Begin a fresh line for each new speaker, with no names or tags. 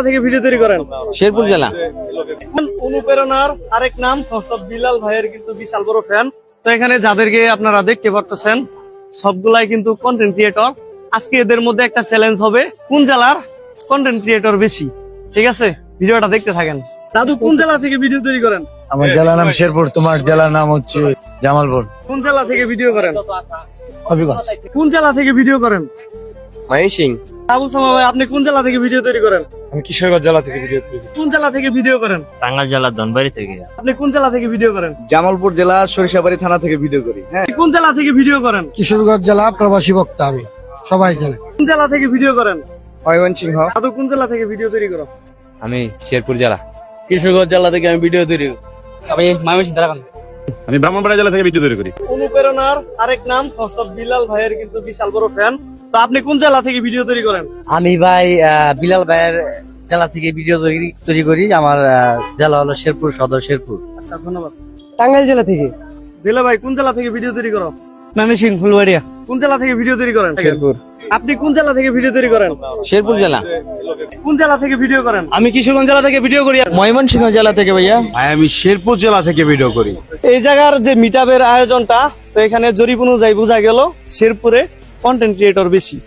থেকে ভিডিও তৈরি করেন?
শেরপুর জেলা।
অনুপ্রেরণার আরেক নাম মোস্তাফ বিলাল ভাইয়ের কিন্তু বিশাল বড় ফ্যান। তো এখানে যাদেরকে আপনারা দেখতে পারতেছেন সবগুলাই কিন্তু কন্টেন্ট ক্রিয়েটর। আজকে এদের মধ্যে একটা চ্যালেঞ্জ হবে, কোন জেলার কন্টেন্ট ক্রিয়েটর বেশি। ঠিক আছে, ভিডিওটা দেখতে থাকেন। দাদু কোন জেলা থেকে ভিডিও তৈরি করেন?
আমার জেলার নাম শেরপুর, তোমার জেলার নাম হচ্ছে জামালপুর।
কোন জেলা থেকে ভিডিও করেন?
হবিগঞ্জ।
কোন জেলা থেকে ভিডিও করেন?
ময়মনসিংহ।
আবু সামা ভাই, আপনি কোন জেলা থেকে ভিডিও তৈরি করেন?
আমি কিশোরগঞ্জ জেলা থেকে ভিডিও তৈরি করি।
কোন জেলা থেকে ভিডিও করেন?
টাঙ্গাইল জেলা ধনবাড়ি থেকে।
আপনি কোন জেলা থেকে ভিডিও করেন?
জামালপুর জেলা সরিষাবাড়ি থানা থেকে ভিডিও করি। হ্যাঁ,
আপনি কোন জেলা থেকে ভিডিও করেন?
কিশোরগঞ্জ জেলা প্রবাসী বক্তা আমি, সবাই জানে।
কোন জেলা থেকে ভিডিও করেন?
ময়মনসিংহ।
দাদু কোন জেলা থেকে ভিডিও তৈরি করো?
আমি শেরপুর জেলা।
কিশোরগঞ্জ জেলা থেকে আমি ভিডিও তৈরি করি। আমি ময়মনসিংহ জেলা।
আমি ব্রাহ্মণবাড়িয়া জেলা থেকে ভিডিও তৈরি করি।
অনুপ্রেরণার আরেক নাম মোস্তাফ বিলাল ভাইয়ের কিন্তু বিশাল বড় ফ্যান। তো আপনি কোন জেলা থেকে ভিডিও তৈরি করেন?
আমি ভাই বিলাল ভাইয়ের জেলা থেকে ভিডিও তৈরি করি। আমার জেলা হলো শেরপুর সদর, শেরপুর।
আচ্ছা, ধন্যবাদ।
টাঙ্গাইল জেলা থেকে।
দিলা ভাই কোন জেলা থেকে ভিডিও তৈরি করো?
ময়মনসিংহ ফুলবাড়িয়া।
কোন জেলা থেকে ভিডিও তৈরি করেন?
শেরপুর।
আপনি কোন জেলা থেকে ভিডিও তৈরি করেন?
শেরপুর জেলা।
কোন জেলা থেকে ভিডিও করেন?
আমি কিশোরগঞ্জ জেলা থেকে ভিডিও করি। ময়মনসিংহ জেলা থেকে ভাইয়া।
আমি শেরপুর জেলা থেকে ভিডিও করি।
এই জায়গার যে মিটআপের আয়োজনটা, তো এখানে জরিপ অনুযায়ী বোঝা গেল শেরপুরে কন্টেন্ট ক্রিয়েটর বেশি।